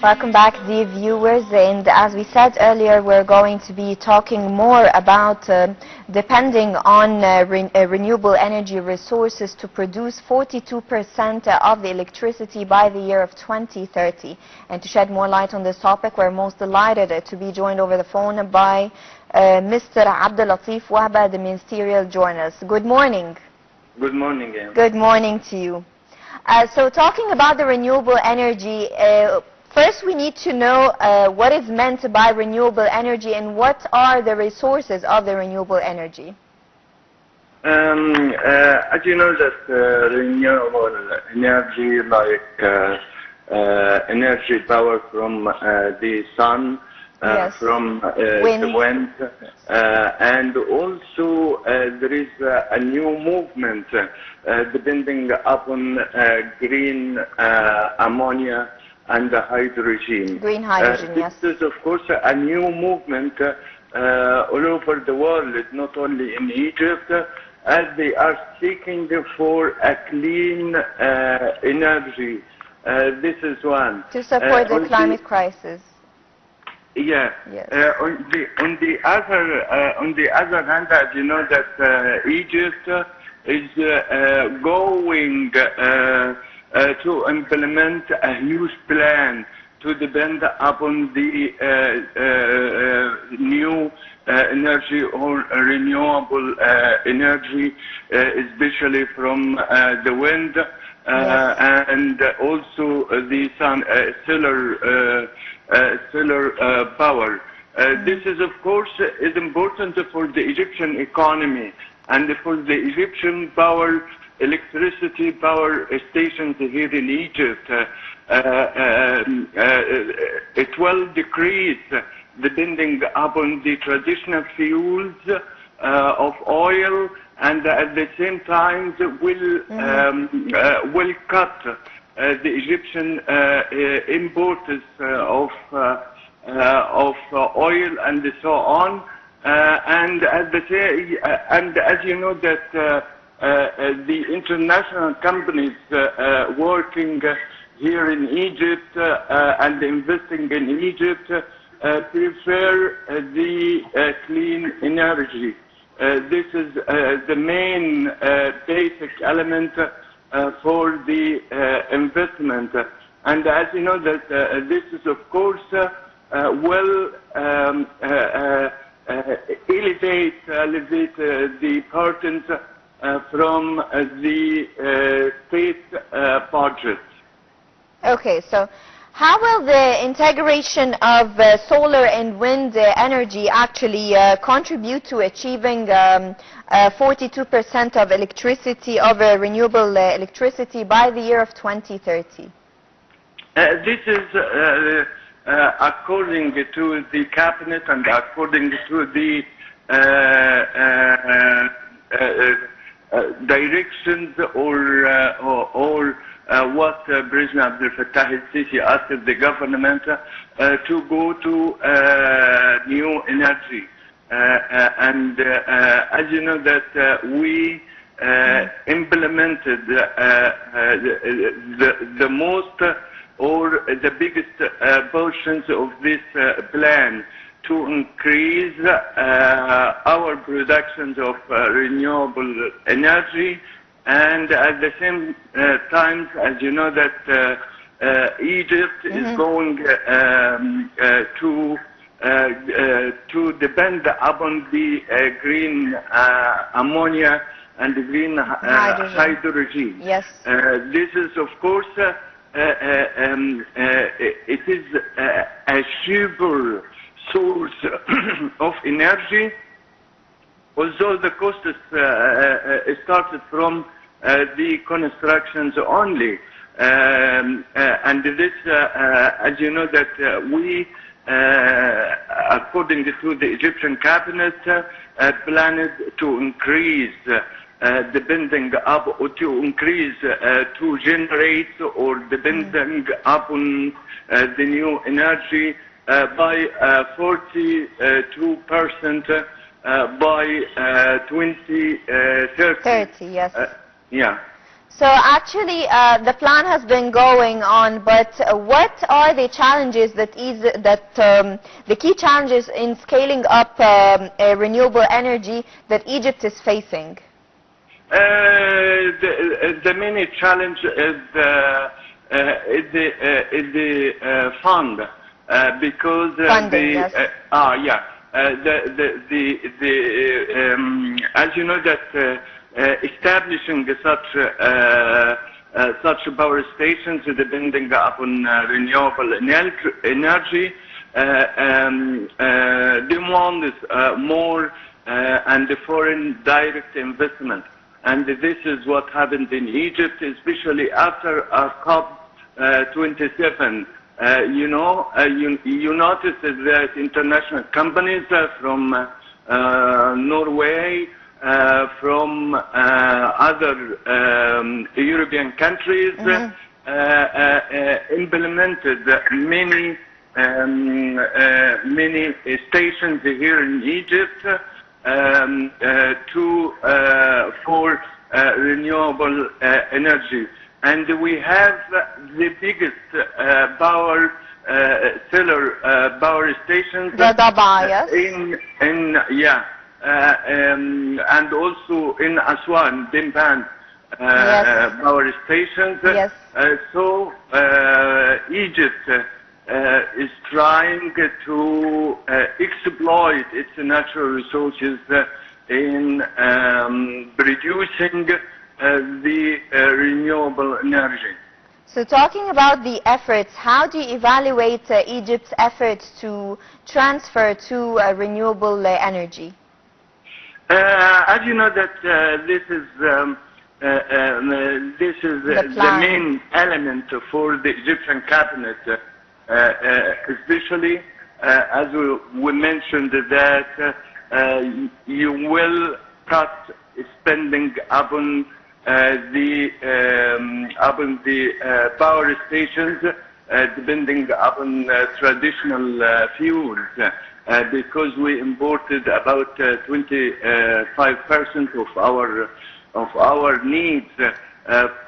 Welcome back, dear viewers. And as we said earlier, we're going to be talking more about depending on renewable energy resources to produce 42% of the electricity by the year of 2030. And to shed more light on this topic, we're most delighted to be joined over the phone by Mr. Abdul Latif Wahba, the ministerial journalist. Good morning. Good morning, Anne. Good morning to you. So talking about the renewable energy, first we need to know what is meant by renewable energy and what are the resources of the renewable energy. As you know that renewable energy like energy power from the sun, Yes. from Wind. the wind, and also there is a new movement depending upon green ammonia and hydrogen. Green hydrogen, yes. This is of course a new movement all over the world, not only in Egypt, as they are seeking for a clean energy. This is one. To support the climate crisis. Yeah. Yes. On the other hand, as you know that Egypt is going to implement a huge plan to depend upon the new energy or renewable energy, especially from the wind. Yes. And also the sun, solar power. This is, of course, is important for the Egyptian economy and for the Egyptian electricity power stations here in Egypt. It will decrease depending upon the traditional fuels of oil, and at the same time will cut the Egyptian imports of oil and so on. And as you know that the international companies working here in Egypt and investing in Egypt prefer the clean energy. This is the main basic element for the investment. And as you know that this is of course will elevate the burdens from the state budget. Okay, so how will the integration of solar and wind energy actually contribute to achieving 42% of electricity, of renewable electricity by the year of 2030? This is according to the cabinet and according to the directions or what President Abdul al-Sisi asked the government to go to new energy. And as you know that we implemented the most or the biggest portions of this plan to increase our productions of renewable energy. And at the same time, as you know that Egypt is going to depend upon the green ammonia and the green hydrogen. Yes. This is, of course, it is a cheaper source of energy, although the cost started from the constructions only. And this, as you know, that we, according to the Egyptian cabinet, planned to increase depending up to increase to generate or depending upon the new energy by 42% by 2030. 30, yes. Yeah. So actually, the plan has been going on, but what are the challenges that the key challenges in scaling up renewable energy that Egypt is facing? The main challenge is the fund, because funding, yes. As you know that establishing such power stations depending upon renewable energy demands more and foreign direct investment. And this is what happened in Egypt, especially after COP27. You notice that international companies from Norway, from other European countries, implemented many stations here in Egypt for renewable energy. And we have the biggest power stations and also in Aswan, Dimpan power stations. Yes. So Egypt is trying to exploit its natural resources in producing the renewable energy. So talking about the efforts, how do you evaluate Egypt's efforts to transfer to renewable energy? As you know that this is the main element for the Egyptian cabinet, especially as we mentioned that you will cut spending upon the power stations depending upon traditional fuels. Because we imported about 25% of our needs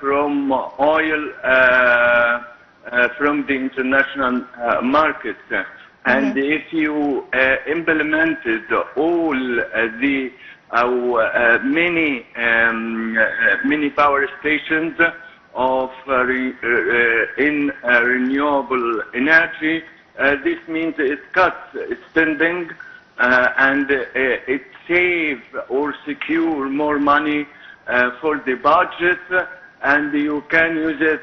from oil from the international market. And if you implemented all the many power stations of in renewable energy, this means it cuts spending and it saves or secure more money for the budget, and you can use it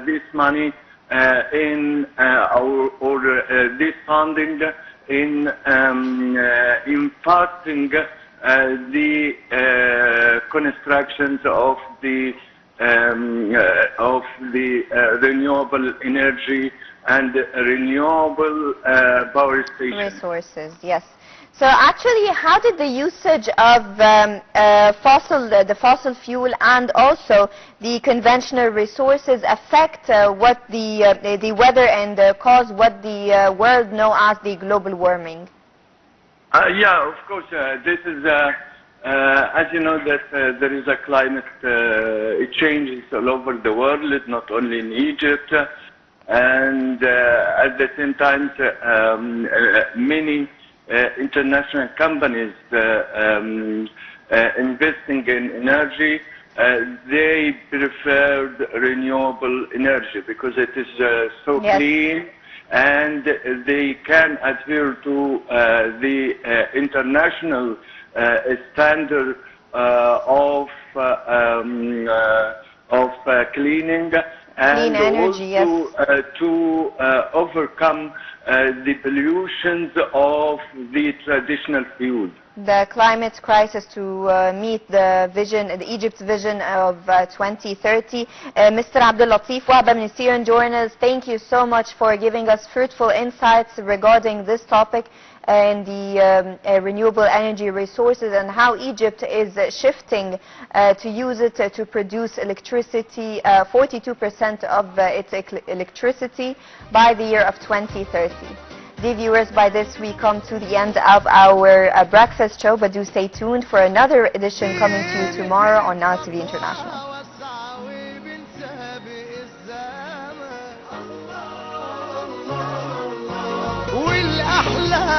this money in this funding in fasting the constructions of the renewable energy and renewable power stations. Resources, yes. So actually, how did the usage of the fossil fuel and also the conventional resources affect what the weather and cause what the world know as the global warming? Yeah, of course. This is, as you know, that there is a climate changes all over the world, not only in Egypt. And at the same time, many international companies investing in energy, they preferred renewable energy because it is so clean, and they can adhere to the international standard of cleaning. And energy, also to overcome the pollutions of the traditional fuel. The climate crisis to meet the Egypt's vision of 2030. Mr. Abdul Latif, Wahba from Syrian journalist, thank you so much for giving us fruitful insights regarding this topic and the renewable energy resources and how Egypt is shifting to use it to produce electricity, 42% of its electricity by the year of 2030. Dear viewers, by this we come to the end of our breakfast show, but do stay tuned for another edition coming to you tomorrow on Now TV International. أحلى